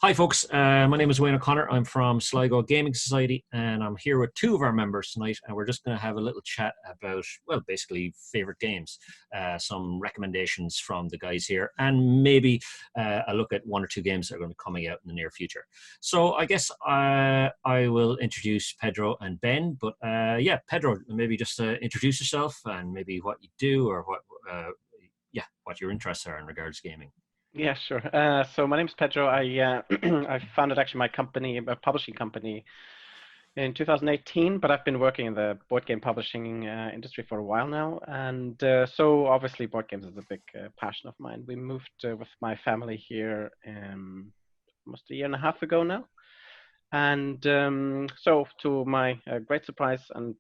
Hi, folks. My name is Wayne O'Connor. I'm from Sligo Gaming Society, and I'm here with two of our members tonight, and we're just going to have a little chat about, well, basically favourite games, some recommendations from the guys here, and maybe a look at one or two games that are going to be coming out in the near future. So I guess I will introduce Pedro and Ben, but yeah, Pedro, maybe just introduce yourself and maybe what you do or what your interests are in regards to gaming. Yeah, sure. So my name is Pedro. I founded actually my company, a publishing company, in 2018. But I've been working in the board game publishing industry for a while now, and so obviously board games is a big passion of mine. We moved with my family here almost a year and a half ago now, and so to my great surprise and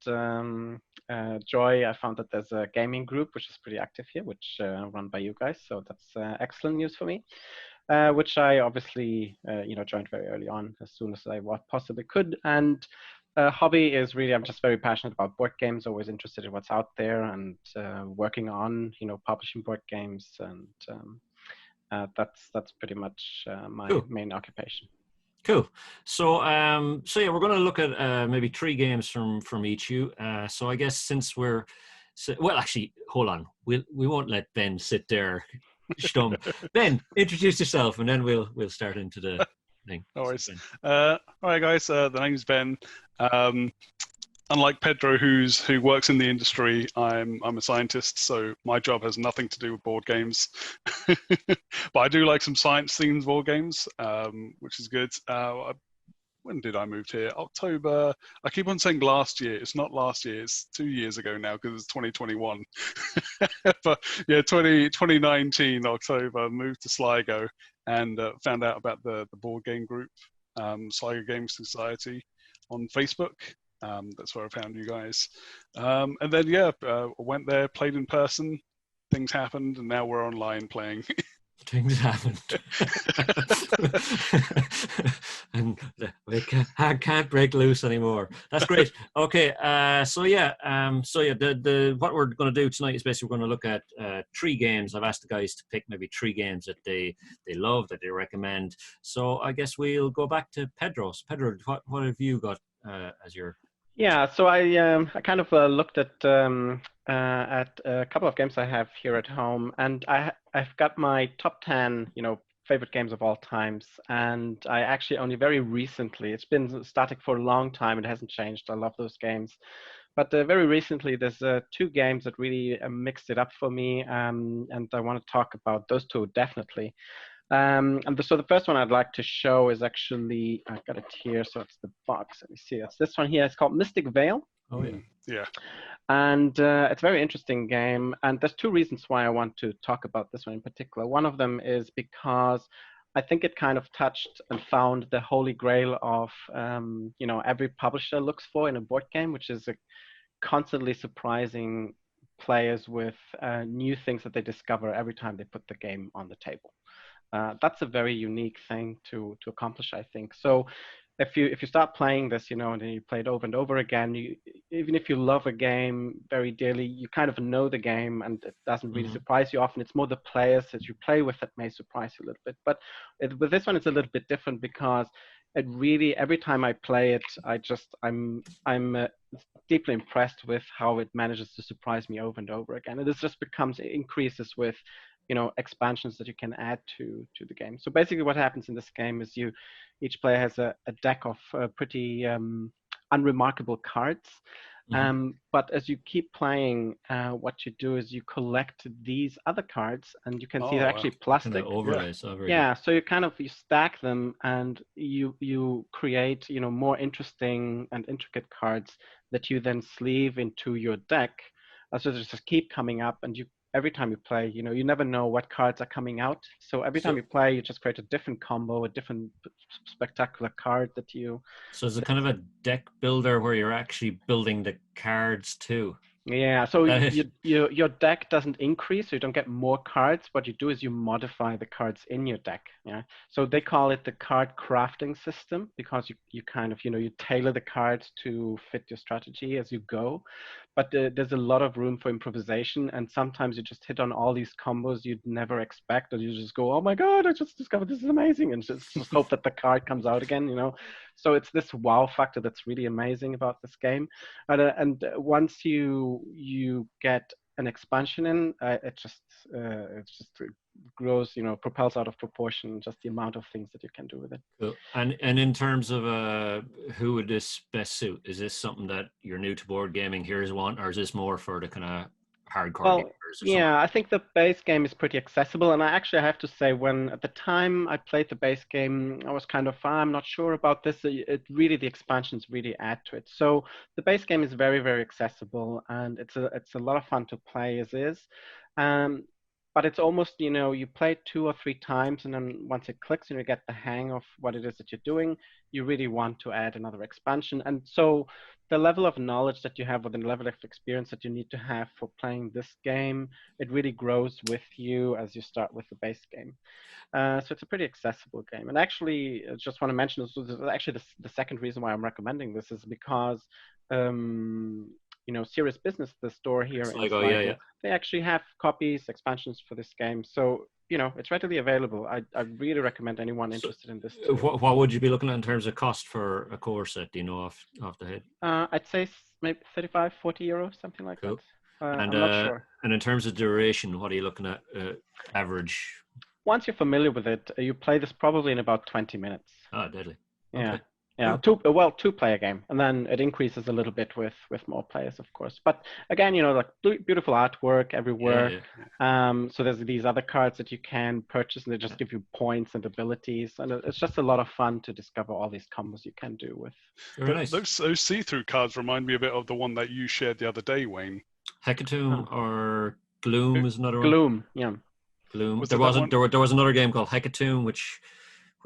joy, I found that there's a gaming group which is pretty active here, which run by you guys. So that's excellent news for me, which I obviously joined very early on, as soon as I possibly could. And hobby is really, I'm just very passionate about board games, always interested in what's out there, and working on publishing board games, and that's pretty much my Cool. main occupation. Cool. So, yeah, we're going to look at maybe three games from each you. So I guess since well, actually, hold on. We won't let Ben sit there stum. Ben, introduce yourself, and then we'll start into the thing. No worries. So, all right, guys. The name's Ben. Unlike Pedro, who works in the industry, I'm a scientist, so my job has nothing to do with board games. But I do like some science-themed board games, which is good. When did I move here? October. I keep on saying last year. It's not last year. It's 2 years ago now because it's 2021. But yeah, 2019 October, moved to Sligo and found out about the board game group, Sligo Gaming Society, on Facebook. That's where I found you guys. And then, yeah, went there, played in person. Things happened, and now we're online playing. Things happened. And I can't break loose anymore. That's great. Okay, so yeah, the what we're going to do tonight is basically we're going to look at three games. I've asked the guys to pick maybe three games that they love, that they recommend. So I guess we'll go back to Pedro. So Pedro, what have you got as your... Yeah, so I kind of looked at a couple of games I have here at home, and I've got my top 10, favorite games of all times, and I actually only very recently, it's been static for a long time, it hasn't changed. I love those games, but very recently there's two games that really mixed it up for me, and I want to talk about those two definitely. So the first one I'd like to show is actually, I've got it here, so it's the box. Let me see, it's this one here. It's called Mystic Vale. Oh, yeah. Yeah. And it's a very interesting game. And there's two reasons why I want to talk about this one in particular. One of them is because I think it kind of touched and found the holy grail of, every publisher looks for in a board game, which is a constantly surprising players with new things that they discover every time they put the game on the table. That's a very unique thing to accomplish, I think. So if you start playing this, and then you play it over and over again, even if you love a game very dearly, you kind of know the game and it doesn't really surprise you often. It's more the players that you play with that may surprise you a little bit. But with this one, it's a little bit different because it really, every time I play it, I'm deeply impressed with how it manages to surprise me over and over again. And this just increases with expansions that you can add to the game. So basically what happens in this game is each player has a deck of pretty unremarkable cards. But as you keep playing, what you do is you collect these other cards, and you can see they're actually plastic. Kind of overlays. Yeah, so you stack them, and you create more interesting and intricate cards that you then sleeve into your deck. So they just keep coming up, and every time you play, you never know what cards are coming out. So every time you play, you just create a different combo, a different spectacular card that you... So is it kind of a deck builder where you're actually building the cards too? Yeah, so That is, your deck doesn't increase, so you don't get more cards. What you do is you modify the cards in your deck. Yeah. So they call it the card crafting system because you kind of, you tailor the cards to fit your strategy as you go. But there's a lot of room for improvisation, and sometimes you just hit on all these combos you'd never expect, or you just go, "Oh my God, I just discovered this is amazing," and just hope that the card comes out again. So it's this wow factor that's really amazing about this game. And once you get an expansion in, it just grows, propels out of proportion, just the amount of things that you can do with it. cool. And in terms of who would this best suit? Is this something that you're new to board gaming? Here's one, or is this more for the kind of hardcore Well, gamers or something? yeah, I think the base game is pretty accessible. And I actually have to say, when at the time I played the base game, I was kind of, I'm not sure about this. It really, the expansions really add to it. So the base game is very, very accessible, and it's a lot of fun to play as is. Um, but it's almost, you play it 2 or 3 times, and then once it clicks and you get the hang of what it is that you're doing, you really want to add another expansion. And so the level of knowledge that you have, or the level of experience that you need to have for playing this game, it really grows with you as you start with the base game. So it's a pretty accessible game. And actually, I just want to mention this was actually the second reason why I'm recommending this is because, Serious Business, the store here in Sligo, yeah, Sligo, yeah. they actually have copies, expansions for this game. So, it's readily available. I really recommend anyone So, interested in this what would you be looking at in terms of cost for a core set? Do you know off the head? I'd say maybe 35, 40 euros, something like that. Cool. And I'm not sure. and in terms of duration, what are you looking at average? Once you're familiar with it, you play this probably in about 20 minutes. Ah, deadly. Yeah. Okay. Yeah, Cool. two-player game, and then it increases a little bit with more players, of course. But again, like beautiful artwork everywhere. So there's these other cards that you can purchase, and they just give you points and abilities, and it's just a lot of fun to discover all these combos you can do with. Very nice. Those see-through cards remind me a bit of the one that you shared the other day, Wayne. Hecatomb or Gloom is another one. Gloom, yeah. Gloom. Was There it that wasn't. There was another game called Hecatomb, which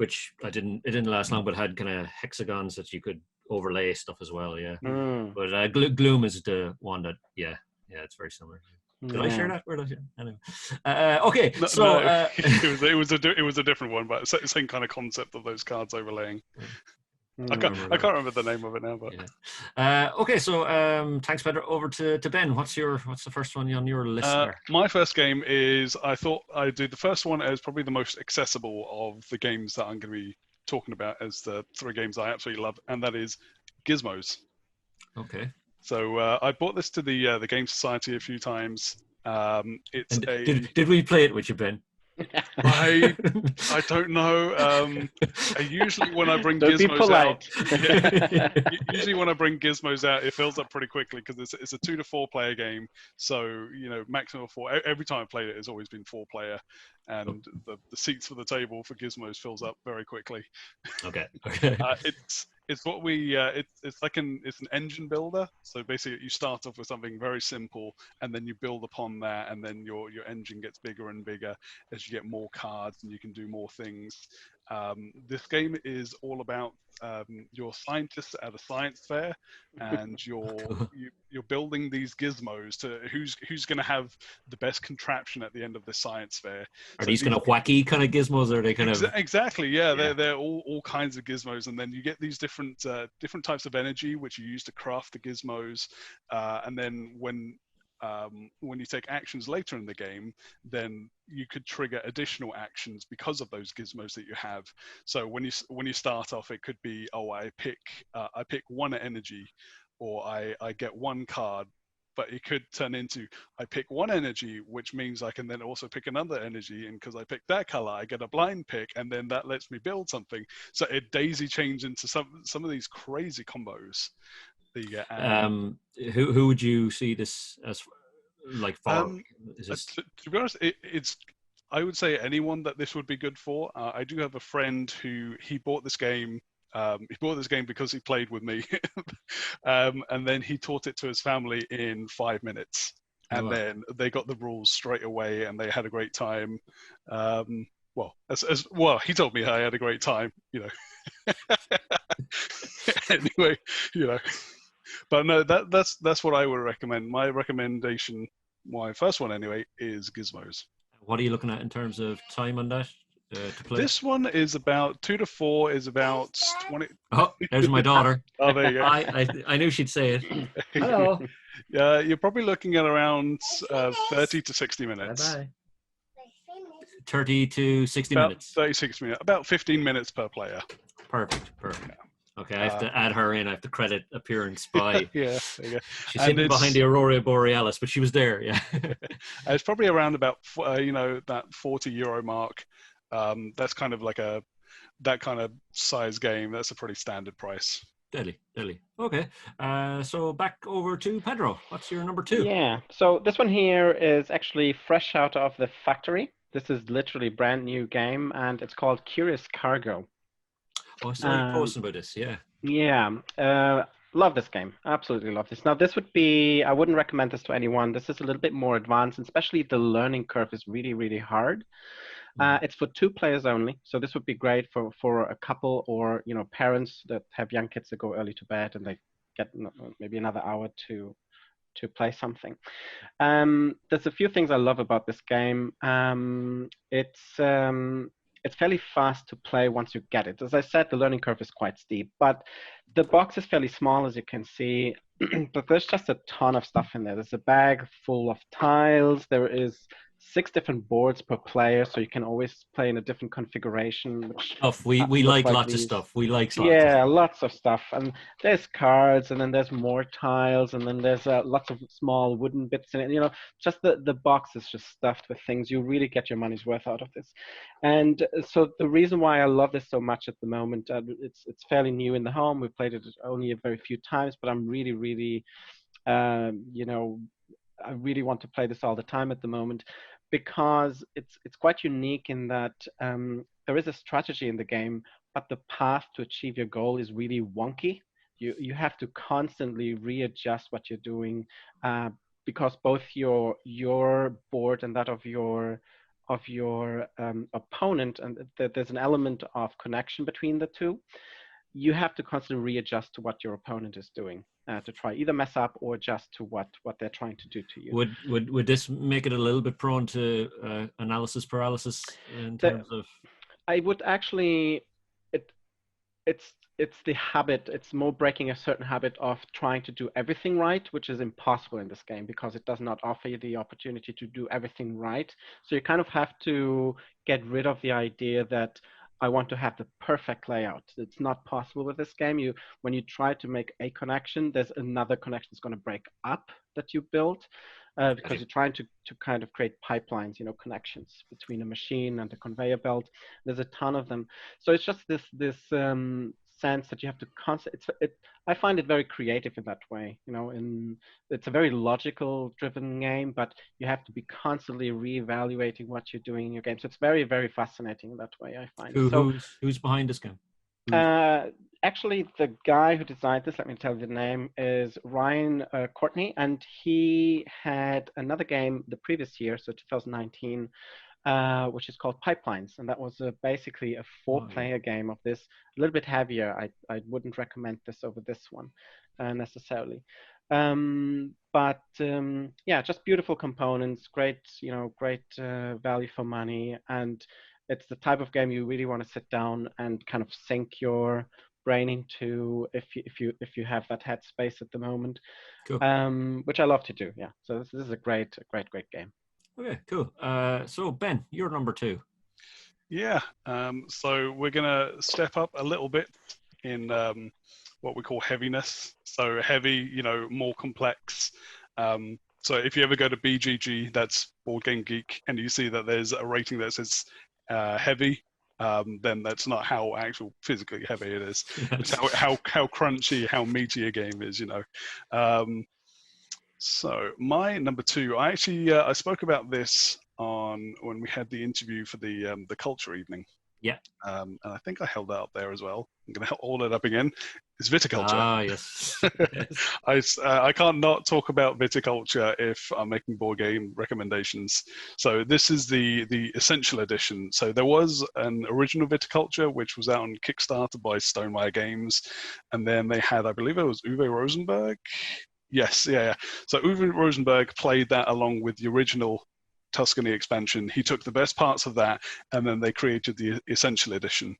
it didn't last long, but had kind of hexagons that you could overlay stuff as well. Yeah. But Gloom is the one that it's very similar. Did I share that? Where did I share? Anyway. Okay, No, so no. it was a different one, but same kind of concept of those cards overlaying. I can't remember the name of it now, but okay. So thanks, Pedro. Over to Ben. What's the first one on your list there? My first game is, I thought I'd do the first one as probably the most accessible of the games that I'm going to be talking about as the 3 games I absolutely love, and that is Gizmos. Okay. So I bought this to the Game Society a few times. Did we play it with you, Ben? I don't know. Usually when I bring Don't Gizmos out, usually when I bring Gizmos out, it fills up pretty quickly because it's a 2 to 4 player game. So maximum of 4. Every time I've played it, it's always been 4 player, and the seats for the table for Gizmos fills up very quickly. Okay. It's what we it's an engine builder. So basically, you start off with something very simple, and then you build upon that, and then your engine gets bigger and bigger as you get more cards and you can do more things. This game is all about you're scientists at a science fair, and you're building these gizmos to who's going to have the best contraption at the end of the science fair. Are these kind of wacky kind of gizmos, or are they kind of exactly? Yeah, they're all kinds of gizmos, and then you get these different types of energy which you use to craft the gizmos, and then when you take actions later in the game, then you could trigger additional actions because of those gizmos that you have. So when you start off, it could be, I pick 1 energy, or I get 1 card. But it could turn into, I pick 1 energy, which means I can then also pick another energy, and because I pick that color, I get a blind pick, and then that lets me build something. So it daisy chains into some of these crazy combos. Who would you see this as, like, for? To be honest, I would say anyone that this would be good for. I do have a friend who he bought this game. He bought this game because he played with me, and then he taught it to his family in 5 minutes, and then they got the rules straight away, and they had a great time. Well, he told me I had a great time, Anyway, But no, that's what I would recommend. My recommendation, my first one anyway, is Gizmos. What are you looking at in terms of time on that to play? This one is about 2 to 4. Is about 20. Oh, there's my daughter. Oh, there you go. I knew she'd say it. Hello. Yeah, you're probably looking at around 30 to 60 minutes. Bye-bye. 30 to 60 About minutes. 36 minutes. About 15 minutes per player. Perfect. Okay, I have to add her in. I have to credit appearance by. Yeah, there you go. She's hidden behind the Aurora Borealis, but she was there. Yeah. It's probably around about that €40 mark. That's kind of like that kind of size game. That's a pretty standard price. Deadly. Okay, so back over to Pedro. What's your number 2? Yeah, so this one here is actually fresh out of the factory. This is literally a brand new game, and it's called Curious Cargo. Oh, I saw you posting about this. Yeah. Yeah, love this game. Absolutely love this. Now, this would be, I wouldn't recommend this to anyone. This is a little bit more advanced, and especially the learning curve is really, really hard. It's for 2 players only, so this would be great for a couple or parents that have young kids that go early to bed and they get maybe another hour to play something. There's a few things I love about this game. It's fairly fast to play once you get it. As I said, the learning curve is quite steep, but the box is fairly small, as you can see. But there's just a ton of stuff in there. There's a bag full of tiles. There is 6 different boards per player, so you can always play in a different configuration. We like lots of stuff. We like lots. Yeah, lots of stuff. And there's cards, and then there's more tiles, and then there's lots of small wooden bits in it. Just the box is just stuffed with things. You really get your money's worth out of this. And so the reason why I love this so much at the moment, it's fairly new in the home. We've played it only a very few times, but I'm really, really, I really want to play this all the time at the moment, because it's quite unique in that there is a strategy in the game, but the path to achieve your goal is really wonky. You have to constantly readjust what you're doing, because both your board and that of your opponent, and there's an element of connection between the two. You have to constantly readjust to what your opponent is doing, to try either mess up or adjust to what they're trying to do to you. Would this make it a little bit prone to analysis paralysis in terms of? I would actually, it's the habit. It's more breaking a certain habit of trying to do everything right, which is impossible in this game because it does not offer you the opportunity to do everything right. So you kind of have to get rid of the idea that I want to have the perfect layout. It's not possible with this game. When you try to make a connection, there's another connection that's going to break up that you built, because you're trying to kind of create pipelines, connections between a machine and a conveyor belt. There's a ton of them. So it's just this sense that you have to I find it very creative in that way, and it's a very logical driven game, but you have to be constantly reevaluating what you're doing in your game. So it's very, very fascinating in that way, I find. Who's behind this game? Actually, the guy who designed this, let me tell you the name, is Ryan Courtney, and he had another game the previous year, so 2019, which is called Pipelines, and that was basically a 4-player game of this, a little bit heavier. I wouldn't recommend this over this one necessarily, but yeah, just beautiful components, great value for money, and it's the type of game you really want to sit down and kind of sink your brain into if you have that headspace at the moment. Cool. Which I love to do. Yeah, so this is a great game. Okay, cool. So Ben, you're number 2. Yeah, so we're gonna step up a little bit in what we call heaviness. So heavy, more complex. So if you ever go to BGG, that's Board Game Geek, and you see that there's a rating that says heavy, then that's not how actual physically heavy it is. It's how crunchy, how meaty a game is, So my number 2, I actually I spoke about this when we had the interview for the culture evening. Yeah. And I think I held that up there as well. I'm going to hold it up again. It's viticulture. Ah, yes. Yes. I can't not talk about viticulture if I'm making board game recommendations. So this is the essential edition. So there was an original viticulture which was out on Kickstarter by Stonemaier Games, and then they had, I believe it was Uwe Rosenberg. Yes, yeah. So Uwe Rosenberg played that along with the original Tuscany expansion. He took the best parts of that, and then they created the Essential Edition.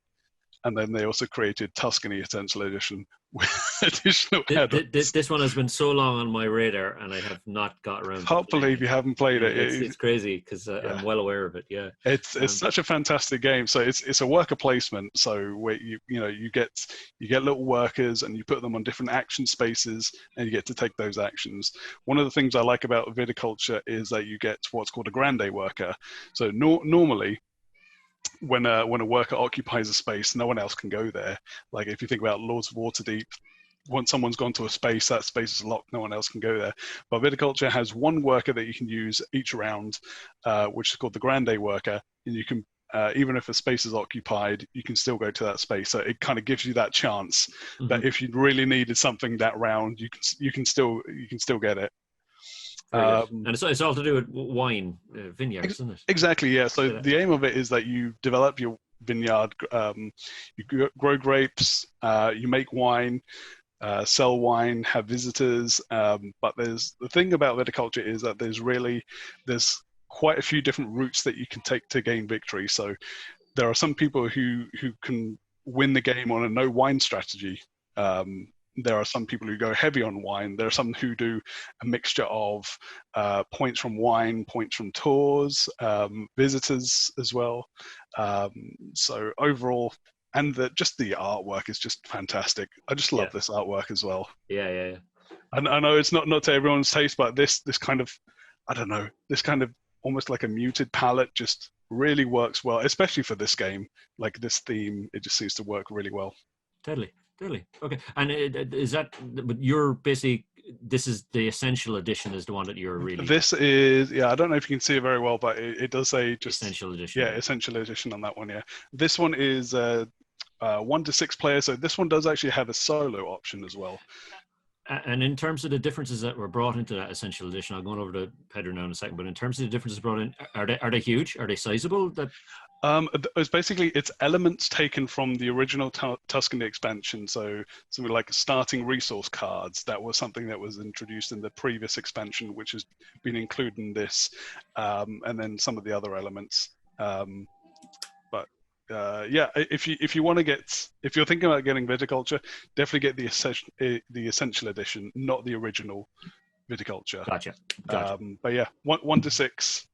And then they also created Tuscany Essential Edition with additional add-ons. This one has been so long on my radar, and I have not got around. Can't believe you haven't played it. It's crazy because I'm well aware of it. Yeah, it's such a fantastic game. So it's a worker placement. So where you get little workers and you put them on different action spaces, and you get to take those actions. One of the things I like about viticulture is that you get what's called a grande worker. So normally, when a worker occupies a space, no one else can go there. Like if you think about Lords of Waterdeep, once someone's gone to a space, that space is locked, no one else can go there. But viticulture has one worker that you can use each round, which is called the grande worker, and you can even if a space is occupied, you can still go to that space. So it kind of gives you that chance that if you really needed something that round, you can still get it. And it's all to do with wine vineyards, isn't it? Exactly, yeah. So the aim of it is that you develop your vineyard, you grow grapes, you make wine, sell wine, have visitors. But the thing about viticulture is that there's quite a few different routes that you can take to gain victory. So there are some people who can win the game on a no wine strategy. There are some people who go heavy on wine. There are some who do a mixture of points from wine, points from tours, visitors as well. So overall, and just the artwork is just fantastic. I just love this artwork as well. Yeah. And I know it's not to everyone's taste, but this kind of, I don't know, this kind of almost like a muted palette just really works well, especially for this game. Like this theme, it just seems to work really well. Totally. Okay. And is that, but you're basically, this is the Essential Edition is the one that you're really... This is, yeah, I don't know if you can see it very well, but it does say just... Essential Edition. Yeah, Essential Edition on that one, yeah. This one is 1 to 6 players, so this one does actually have a solo option as well. And in terms of the differences that were brought into that Essential Edition, I'll go over to Pedro now in a second, but in terms of the differences brought in, are they huge? Are they sizable? It's elements taken from the original Tuscany expansion. So something like starting resource cards, that was something that was introduced in the previous expansion, which has been included in this, and then some of the other elements. Yeah, if you're thinking about getting viticulture, definitely get the Essential Edition, not the original viticulture. Gotcha. But yeah, 1 to 6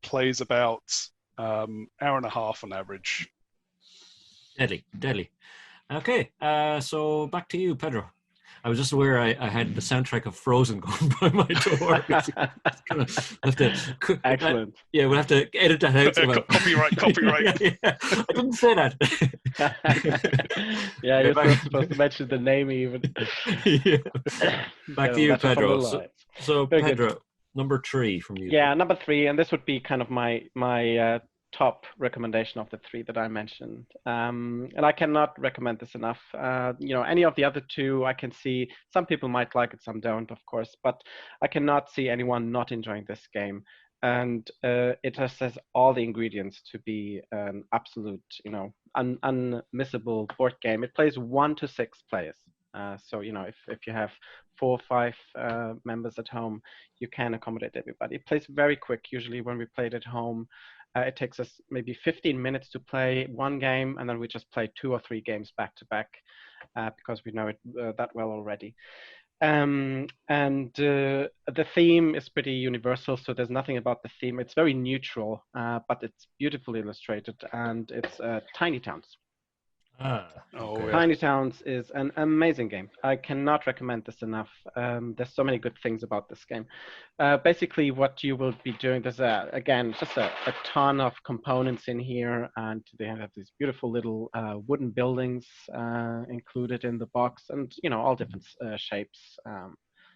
plays about hour and a half on average. Deadly. Okay, so back to you, Pedro. I was just aware I had the soundtrack of Frozen going by my door. Excellent. Yeah, we'll have to edit that out. Copyright. Yeah. I didn't say that. Yeah, you're not supposed to mention the name even. Yeah. Back to you, Pedro. So Pedro, good. number 3 from you. Yeah, number 3, and this would be kind of my top recommendation of the 3 that I mentioned. And I cannot recommend this enough. Any of the other 2, I can see some people might like it, some don't, of course, but I cannot see anyone not enjoying this game. And it just has all the ingredients to be an absolute, unmissable board game. It plays 1 to 6 players. So, if you have 4 or 5 members at home, you can accommodate everybody. It plays very quick. Usually when we play it at home, it takes us maybe 15 minutes to play one game, and then we just play 2 or 3 games back to back because we know it that well already. And the theme is pretty universal, so there's nothing about the theme. It's very neutral, but it's beautifully illustrated, and it's Tiny Towns. Tiny Towns is an amazing game. I cannot recommend this enough. There's so many good things about this game. Basically, what you will be doing, there's again just a ton of components in here, and they have these beautiful little wooden buildings included in the box, and all different shapes.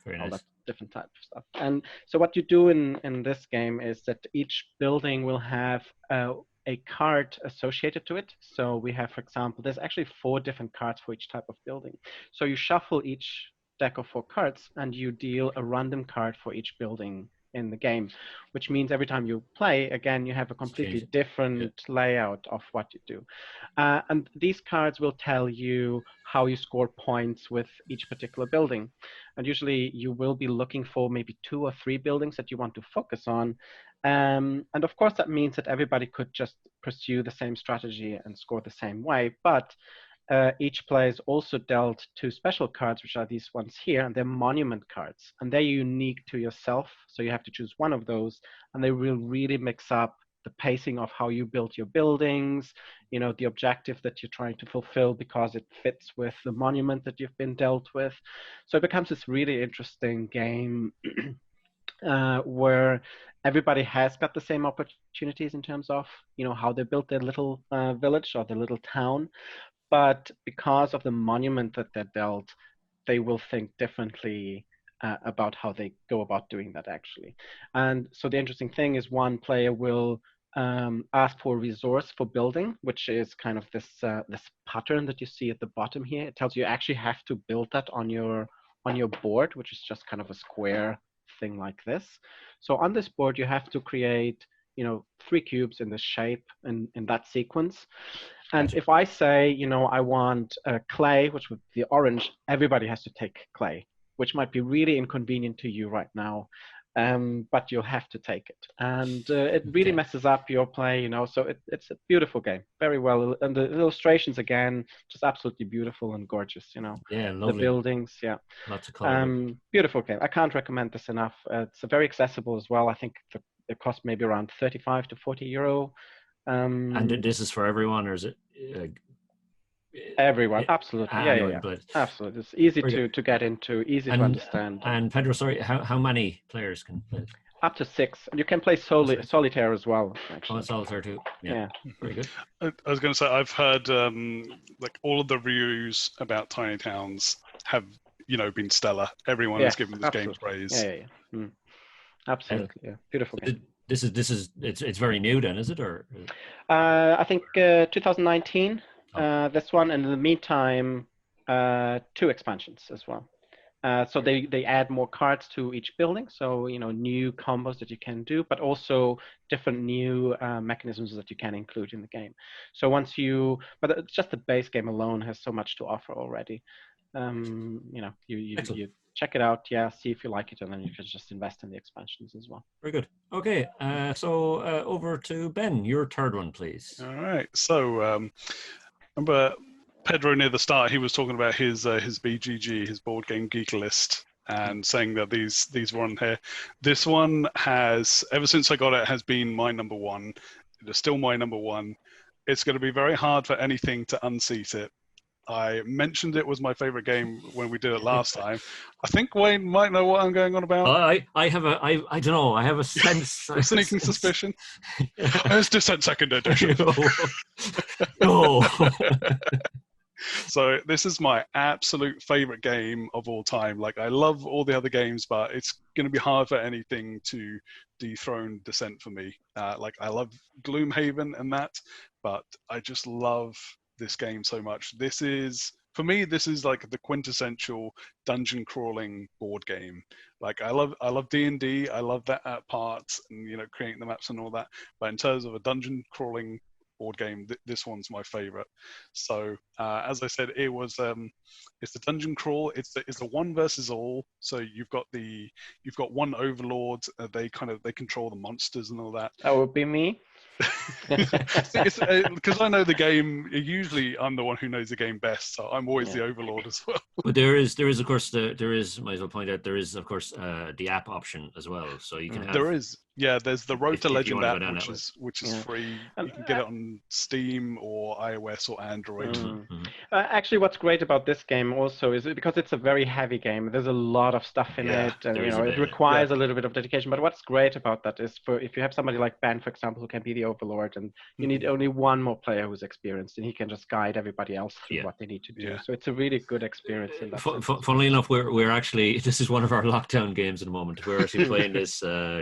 Very nice. All that different type of stuff. And so what you do in this game is that each building will have a card associated to it. So we have, for example, there's actually 4 different cards for each type of building. So you shuffle each deck of 4 cards and you deal a random card for each building in the game, which means every time you play, again, you have a completely different layout of what you do. And these cards will tell you how you score points with each particular building. And usually you will be looking for maybe 2 or 3 buildings that you want to focus on. And of course, that means that everybody could just pursue the same strategy and score the same way. But each player is also dealt 2 special cards, which are these ones here, and they're monument cards. And they're unique to yourself, so you have to choose one of those, and they will really mix up the pacing of how you build your buildings, you know, the objective that you're trying to fulfill because it fits with the monument that you've been dealt with. So it becomes this really interesting game where everybody has got the same opportunities in terms of, you know, how they built their little village or their little town. But because of the monument that they're dealt, they will think differently about how they go about doing that, actually. And so the interesting thing is one player will ask for a resource for building, which is kind of this this pattern that you see at the bottom here. It tells you actually have to build that on your board, which is just kind of a square thing like this. So on this board, you have to create, you know, 3 cubes in this shape and in that sequence. And if I say, you know, I want clay, which would be orange, everybody has to take clay, which might be really inconvenient to you right now, but you'll have to take it. And it really messes up your play, you know, so it's a beautiful game, very well. And the illustrations, again, just absolutely beautiful and gorgeous, you know. Yeah, lovely. The buildings, yeah. Lots of color. Beautiful game. I can't recommend this enough. It's very accessible as well. I think it costs maybe around 35 to 40 euro. And this is for everyone, or is it? Everyone, absolutely. Yeah. Absolutely. It's easy to get into, easy to understand. And Pedro, sorry, how many players can play? Up to 6. You can play solitaire as well, actually. Oh, solitaire too. Yeah. Very good. I was going to say, I've heard like all of the reviews about Tiny Towns have, you know, been stellar. Everyone has given this game praise. Yeah. Absolutely. Yeah. Beautiful game. It's very new then, is it? Or I think 2019. This one, and in the meantime, 2 expansions as well. So they add more cards to each building, so, you know, new combos that you can do, but also different new mechanisms that you can include in the game. So but it's just the base game alone has so much to offer already. You know, you check it out, see if you like it, and then you can just invest in the expansions as well. Very good. Okay, so over to Ben, your third one, please. All right. So remember Pedro near the start, he was talking about his BGG, his board game geek list, and saying that these were on here. This one has, ever since I got it, has been my number 1. It is still my number 1. It's going to be very hard for anything to unseat it. I mentioned it was my favorite game when we did it last time. I think Wayne might know what I'm going on about. I don't know. I have a sense. A sneaking suspicion. It's Descent Second Edition. No. So this is my absolute favorite game of all time. Like, I love all the other games, but it's going to be hard for anything to dethrone Descent for me. Like, I love Gloomhaven and that, but I just love this game so much. For me, this is like the quintessential dungeon crawling board game. Like, I love D&D. I love that part, and, you know, creating the maps and all that. But in terms of a dungeon crawling board game, this one's my favorite. So as I said, it's the dungeon crawl. It's the one versus all. So you've got one overlord. They control the monsters and all that. That would be me. Because I know the game. Usually, I'm the one who knows the game best, so I'm always the overlord as well. But there is of course might as well point out, there is of course the app option as well, so you can have. There's the Road to Legend app, which is Yeah. free. You can get it on Steam or iOS or Android. Actually, what's great about this game also is because it's a very heavy game. There's a lot of stuff in it, and it requires a little bit of dedication. But what's great about that is, if you have somebody like Ben, for example, who can be the overlord, and you need only one more player who's experienced, and he can just guide everybody else through what they need to do. Yeah. So it's a really good experience in that sense. Funnily enough, we're actually, this is one of our lockdown games at the moment. We're actually playing this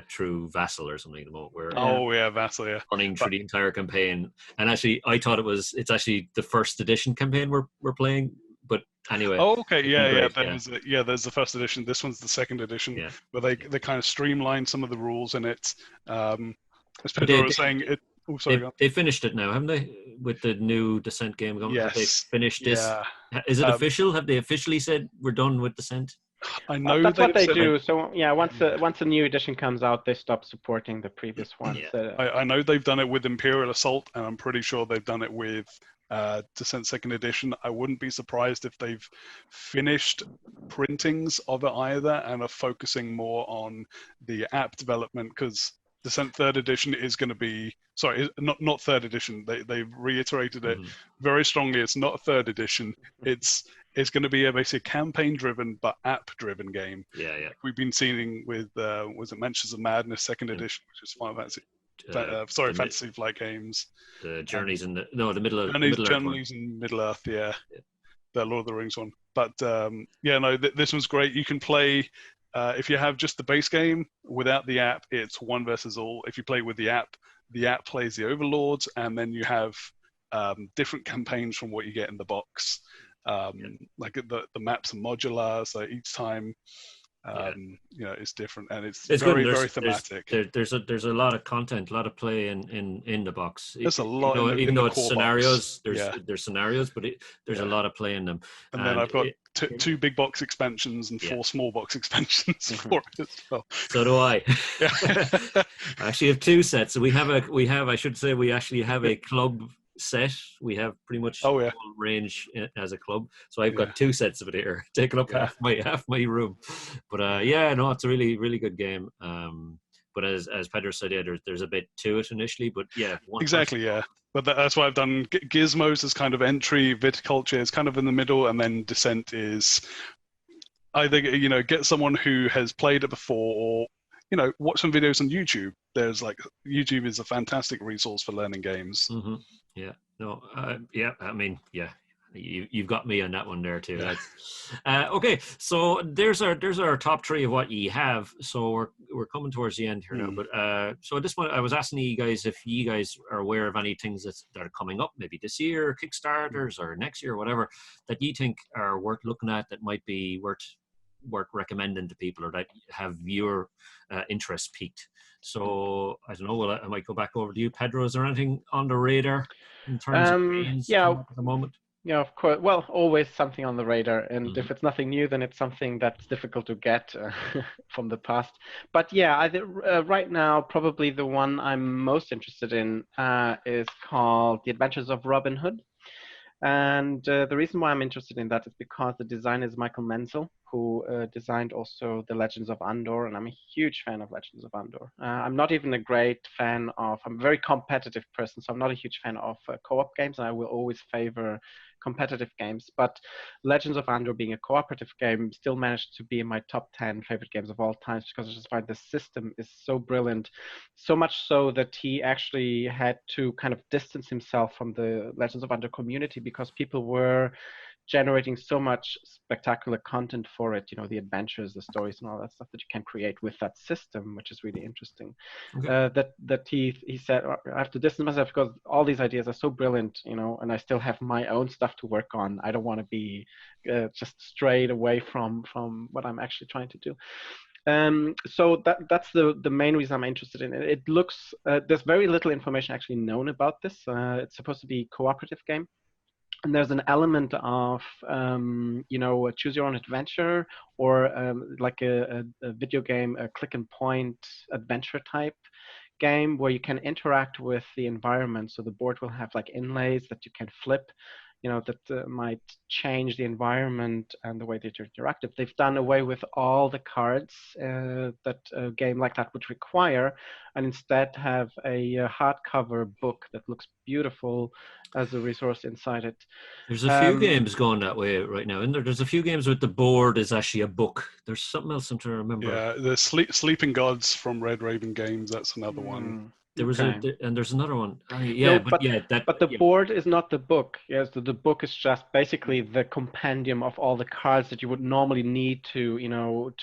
through Vassal or something at the moment. We're Oh yeah, Vassal, yeah. running through the entire campaign, and actually, I thought it's actually the first edition campaign we're playing. But anyway, Oh, okay, it's been great, there's the first edition. This one's the second edition, yeah. where they kind of streamline some of the rules in it. As But Pedro was saying, they finished it now, haven't they? With the new Descent game going, have they yes, finished this? yeah. Is it official? Have they officially said we're done with Descent? I know That's what they said do. So yeah, once a new edition comes out, they stop supporting the previous ones. Yeah. I know they've done it with Imperial Assault, and I'm pretty sure they've done it with Descent Second Edition. I wouldn't be surprised if they've finished printings of it either and are focusing more on the app development, because Descent Third Edition is going to be not Third Edition. They've reiterated it very strongly. It's not a Third Edition. It's going to be basically a campaign-driven but app-driven game. Yeah. We've been seeing with was it Mansions of Madness Second Edition, which is Final Fantasy. Fantasy Flight Games. The Journeys in the Middle Earth. Journeys in Middle Earth, yeah. The Lord of the Rings one. But this one's great. You can play if you have just the base game without the app. It's one versus all. If you play with the app plays the Overlords, and then you have different campaigns from what you get in the box. Like the maps are modular, so each time it's different, and it's very very thematic. There's a lot of content, a lot of play in the box. There's a lot, even though it's scenarios. Box. There's scenarios, but there's a lot of play in them. And then I've got two big box expansions and 4 small box expansions for it as well. So do I. I actually have 2 sets. So we have I should say we actually have a club set. We have pretty much full range as a club, so I've got 2 sets of it here, taking up half my room. But it's a really really good game. But as Pedro said, there's a bit to it initially, but exactly, yeah. But that's why I've done Gizmos as kind of entry, Viticulture is kind of in the middle, and then Descent is either get someone who has played it before, or watch some videos on YouTube. There's YouTube is a fantastic resource for learning games. Mm-hmm. Yeah. No. I mean, yeah. You've got me on that one there too. Yeah. Okay, so there's our top 3 of what you have. So we're coming towards the end here now. But so at this point, I was asking you guys if you guys are aware of any things that are coming up, maybe this year, Kickstarters, or next year, or whatever, that you think are worth looking at, that might be worth recommending to people, or that have your interest piqued. So I don't know. Well, I might go back over to you, Pedro. Is there anything on the radar in terms of games at the moment? Yeah, of course. Well, always something on the radar, and if it's nothing new, then it's something that's difficult to get from the past. But yeah, right now, probably the one I'm most interested in is called The Adventures of Robin Hood. And the reason why I'm interested in that is because the designer is Michael Menzel, who designed also the Legends of Andor, and I'm a huge fan of Legends of Andor. I'm not even a great fan of, I'm a very competitive person, so I'm not a huge fan of co-op games, and I will always favor competitive games. But Legends of Andor, being a cooperative game, still managed to be in my top 10 favorite games of all time, because I just find the system is so brilliant, so much so that he actually had to kind of distance himself from the Legends of Andor community, because people were generating so much spectacular content for it, the adventures, the stories, and all that stuff that you can create with that system, which is really interesting. Okay. That he said, I have to distance myself because all these ideas are so brilliant, and I still have my own stuff to work on. I don't want to be just strayed away from what I'm actually trying to do. So that's the main reason I'm interested in it. It looks, there's very little information actually known about this. It's supposed to be a cooperative game. And there's an element of, choose your own adventure, or like a video game, a click and point adventure type game where you can interact with the environment. So the board will have like inlays that you can flip, that might change the environment and the way that you're interactive. They've done away with all the cards that a game like that would require, and instead have a hardcover book that looks beautiful as a resource inside it. There's a few games going that way right now, isn't there? There's a few games with the board is actually a book. There's something else I'm trying to remember. Yeah, the Sleeping Gods from Red Raven Games, that's another one. There was Okay. and there's another one. No, but the yeah. board is not the book. Yes, the book is just basically the compendium of all the cards that you would normally need to,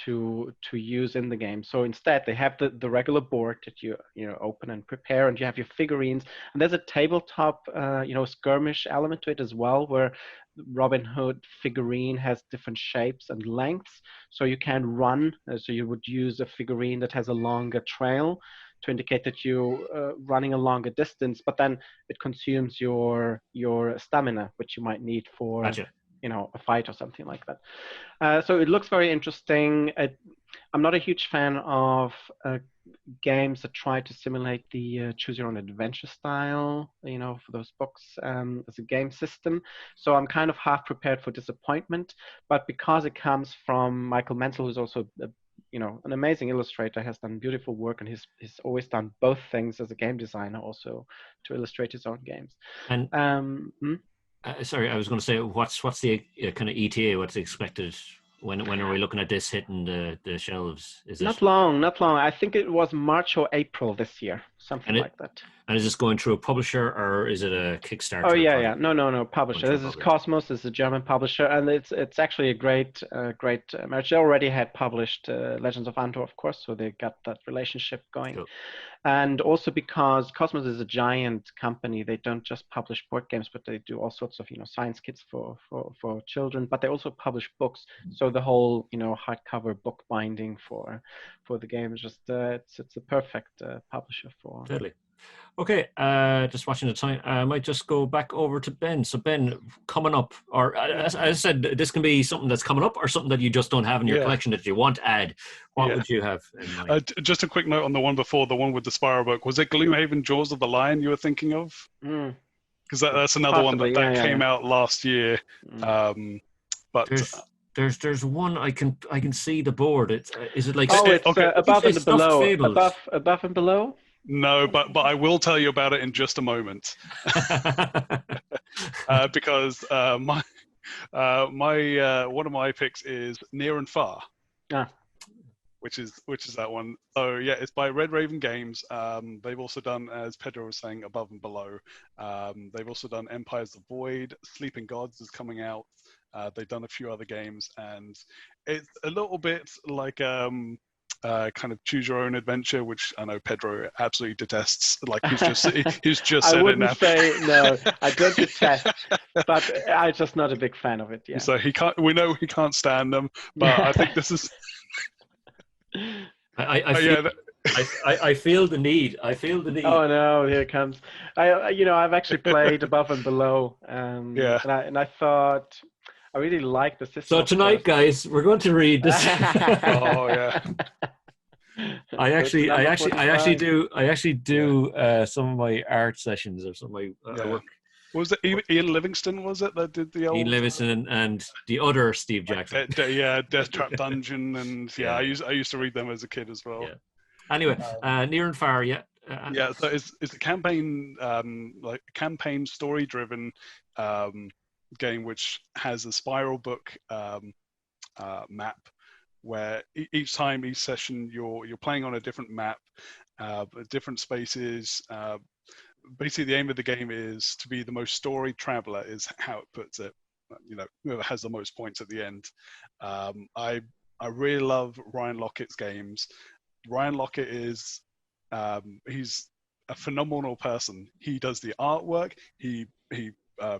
to use in the game. So instead, they have the regular board that you open and prepare, and you have your figurines. And there's a tabletop, skirmish element to it as well, where Robin Hood figurine has different shapes and lengths. So you can run. So you would use a figurine that has a longer trail to indicate that you're running a longer distance, but then it consumes your stamina, which you might need for Gotcha. a fight or something like that. So it looks very interesting. I'm not a huge fan of games that try to simulate the choose your own adventure style, for those books as a game system. So I'm kind of half prepared for disappointment, but because it comes from Michael Menzel, who's also an amazing illustrator, has done beautiful work, and he's always done both things as a game designer, also to illustrate his own games. And sorry, I was going to say, what's the kind of ETA? What's expected? When are we looking at this hitting the shelves? Is not long. I think it was March or April this year, something like that. And is this going through a publisher, or is it a Kickstarter? Oh yeah. No, publisher. This is Cosmos. This is a German publisher, and it's actually a great marriage. They already had published Legends of Andor, of course, so they got that relationship going. Cool. And also because Cosmos is a giant company, they don't just publish board games, but they do all sorts of science kits for children. But they also publish books. So the whole hardcover book binding for the game is just it's a perfect publisher for. Totally. Okay, just watching the time. I might just go back over to Ben. So Ben, coming up, or as I said, this can be something that's coming up, or something that you just don't have in your collection that you want to add. What would you have in mind? Just a quick note on the one before, the one with the spiral book. Was it Gloomhaven Jaws of the Lion you were thinking of? Because that's another one that came out last year. But there's one I can see the board. Is it like above and below? Above and below. No, but I will tell you about it in just a moment, because my one of my picks is Near and Far, which is that one. So yeah, it's by Red Raven Games. They've also done, as Pedro was saying, Above and Below. They've also done Empires of Void. Sleeping Gods is coming out. They've done a few other games, and it's a little bit like kind of choose your own adventure, which I know Pedro absolutely detests. Like he's just said I wouldn't it now. say no, I don't detest, but I'm just not a big fan of it. Yeah. So he can't. We know he can't stand them, but I think this is. I feel the need. I feel the need. Oh no! Here it comes. I've actually played Above and Below. And I thought I really like the system. So tonight, guys, we're going to read this. Oh yeah. I actually do some of my art sessions or some of my work. Was it Ian Livingston? Was it that did the old Ian Livingston and the other Steve Jackson? Death Trap Dungeon, and I used to read them as a kid as well. Yeah. Anyway, Near and Far, So it's a campaign, like campaign story driven game which has a spiral book map, where each session you're playing on a different map, different spaces. Basically, the aim of the game is to be the most storied traveler, is how it puts it. Whoever has the most points at the end. I really love Ryan Lockett's games. Ryan Lockett is he's a phenomenal person. He does the artwork. He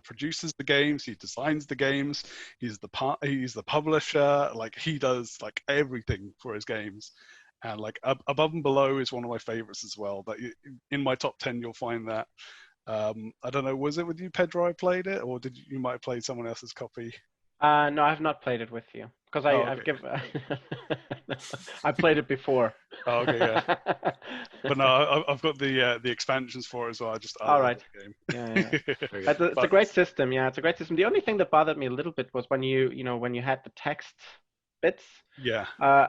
produces the games. He designs the games. He's the publisher. Like he does like everything for his games. And like Above and Below is one of my favorites as well. But in my top 10, you'll find that. I don't know, was it with you, Pedro? I played it, or did you might have played someone else's copy? No, I have not played it with you because I've given. I played it before. Oh, okay, yeah. But no, I've got the expansions for it as well. All right. The game. Yeah. It's a great system. Yeah, it's a great system. The only thing that bothered me a little bit was when when you had the text bits. Yeah. I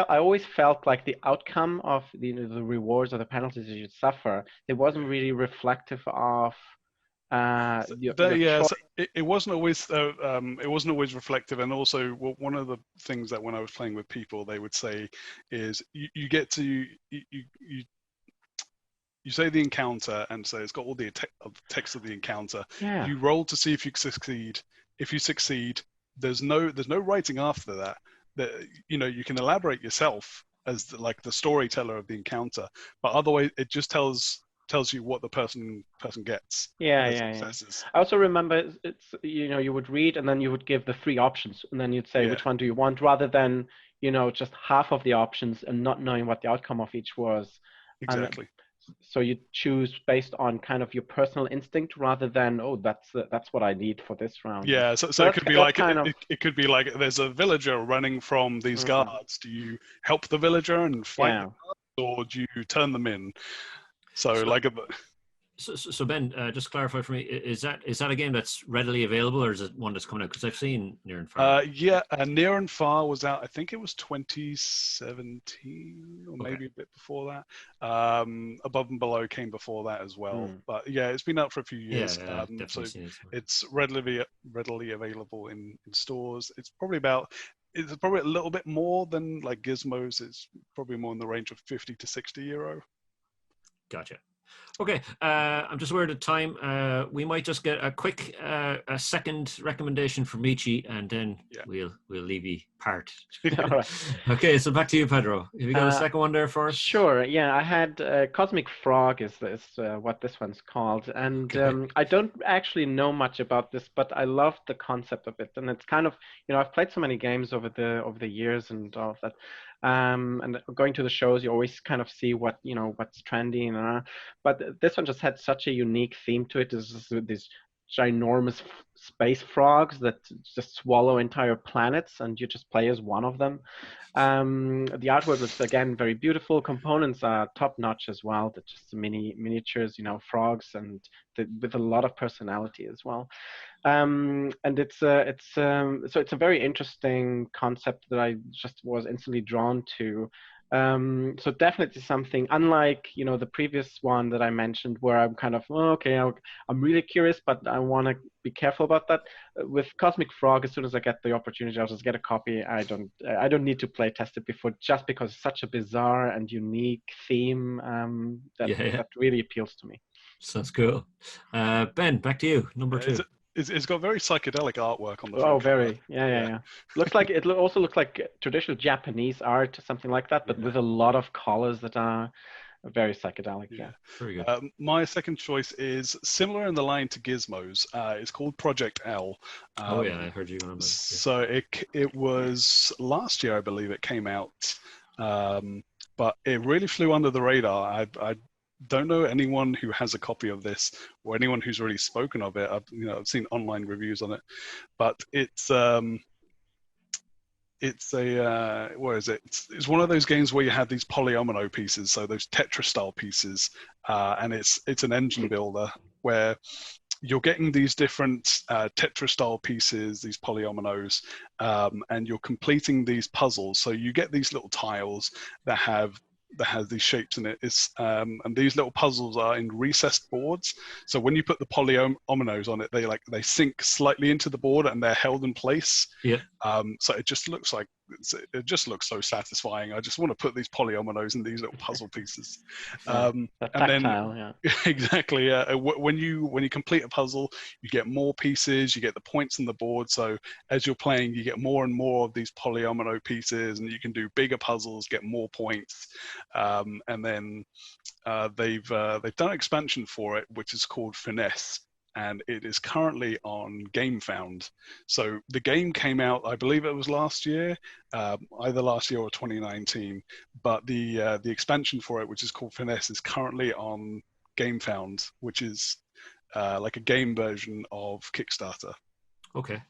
always felt like the outcome of the rewards or the penalties that you suffer, it wasn't really reflective of. It wasn't always reflective, and also one of the things that when I was playing with people, they would say is you you say the encounter, and so it's got all the text of the encounter. Yeah. You roll to see if you succeed. If you succeed, there's no writing after that. That you can elaborate yourself as the storyteller of the encounter, but otherwise it just tells you what the person gets. Yeah. I also remember it's you would read and then you would give the 3 options and then you'd say which one do you want, rather than just half of the options and not knowing what the outcome of each was. Exactly. And so you choose based on kind of your personal instinct rather than that's what I need for this round. Yeah, so it could be like it could be like there's a villager running from these guards. Do you help the villager and fight the guards, or do you turn them in? So Ben, just clarify for me: is that a game that's readily available, or is it one that's coming out? Because I've seen Near and Far. Near and Far was out. I think it was 2017, or maybe a bit before that. Above and Below came before that as well. But yeah, it's been out for a few years. So it's readily available in stores. It's probably a little bit more than like Gizmos. It's probably more in the range of 50 to 60 euro. Gotcha. Okay, I'm just aware of time. We might just get a quick a second recommendation from Michi, and then we'll leave you part. All right. Okay, so back to you, Pedro. Have you got a second one there for us? Sure. Yeah, I had Cosmic Frog is what this one's called, and I don't actually know much about this, but I love the concept of it, and it's kind of I've played so many games over the years and all of that. And going to the shows, you always kind of see what's trendy, but this one just had such a unique theme to it. There's these ginormous space frogs that just swallow entire planets, and you just play as one of them. The artwork was again very beautiful. Components are top notch as well. They're just miniatures, frogs, and with a lot of personality as well. And it's a very interesting concept that I just was instantly drawn to. So definitely something unlike the previous one that I mentioned, where I'm kind of I'm really curious, but I want to be careful about that. With Cosmic Frog, as soon as I get the opportunity, I'll just get a copy. I don't need to play test it before, just because it's such a bizarre and unique theme that really appeals to me. Sounds cool. Ben, back to you, number 2. It's got very psychedelic artwork on the front. Oh, very. Yeah. It also looks like traditional Japanese art, something like that, but with a lot of colors that are very psychedelic. Yeah. Very good. My second choice is similar in the line to Gizmos. It's called Project L. I heard you on about it. So it was last year, I believe, it came out, but it really flew under the radar. I don't know anyone who has a copy of this or anyone who's really spoken of it. I've seen online reviews on it, but it's one of those games where you have these polyomino pieces, so those Tetra style pieces, and it's an engine builder where you're getting these different Tetra style pieces, these polyominoes, and you're completing these puzzles. So you get these little tiles that have these shapes in it. And these little puzzles are in recessed boards. So when you put the polyominoes on it, they sink slightly into the board and they're held in place. Yeah. So it just looks so satisfying. I just want to put these polyominoes in these little puzzle pieces. And tactile, then exactly. When you complete a puzzle, you get more pieces. You get the points on the board. So as you're playing, you get more and more of these polyomino pieces, and you can do bigger puzzles, get more points. And then they've done an expansion for it, which is called Finesse, and it is currently on GameFound. So the game came out, I believe it was last year, either last year or 2019. But the expansion for it, which is called Finesse, is currently on GameFound, which is like a game version of Kickstarter. Okay.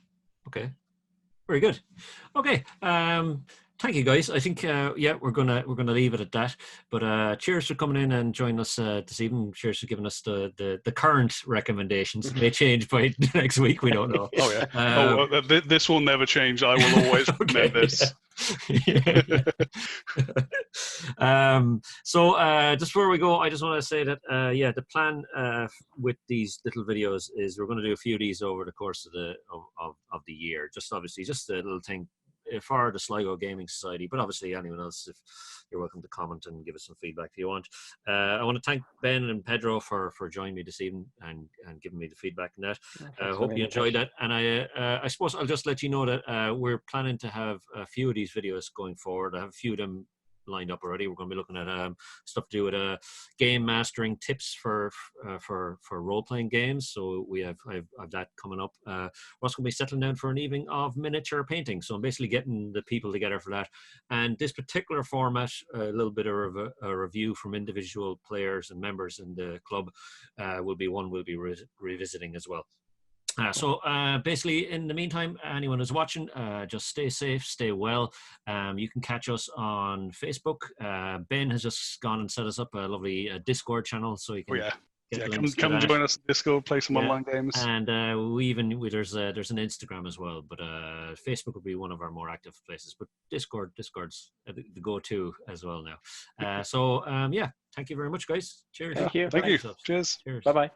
Very good. Okay. Thank you, guys. I think we're gonna leave it at that. But cheers for coming in and joining us this evening. Cheers for giving us the current recommendations. It may change by next week. We don't know. Oh yeah. This will never change. I will always recommend this. So just before we go, I just want to say that the plan with these little videos is we're going to do a few of these over the course of the year. Just obviously, just a little thing. for the Sligo Gaming Society, but obviously anyone else, if you're welcome to comment and give us some feedback if you want. I want to thank Ben and Pedro for joining me this evening and giving me the feedback on that. I hope you enjoyed that. And I suppose I'll just let you know that we're planning to have a few of these videos going forward. I have a few of them lined up already. We're going to be looking at stuff to do with game mastering tips for role-playing games. So I've that coming up. We're also going to be settling down for an evening of miniature painting. So I'm basically getting the people together for that. And this particular format, a little bit of a review from individual players and members in the club, will be one we'll be revisiting as well. So basically, in the meantime, anyone who's watching, just stay safe, stay well. You can catch us on Facebook. Ben has just gone and set us up a lovely Discord channel, so you can come join us on Discord, play some online games. And there's an Instagram as well, but Facebook will be one of our more active places. But Discord's the go-to as well now. So thank you very much, guys. Cheers. Thank you. Thank you. Cheers. Bye bye.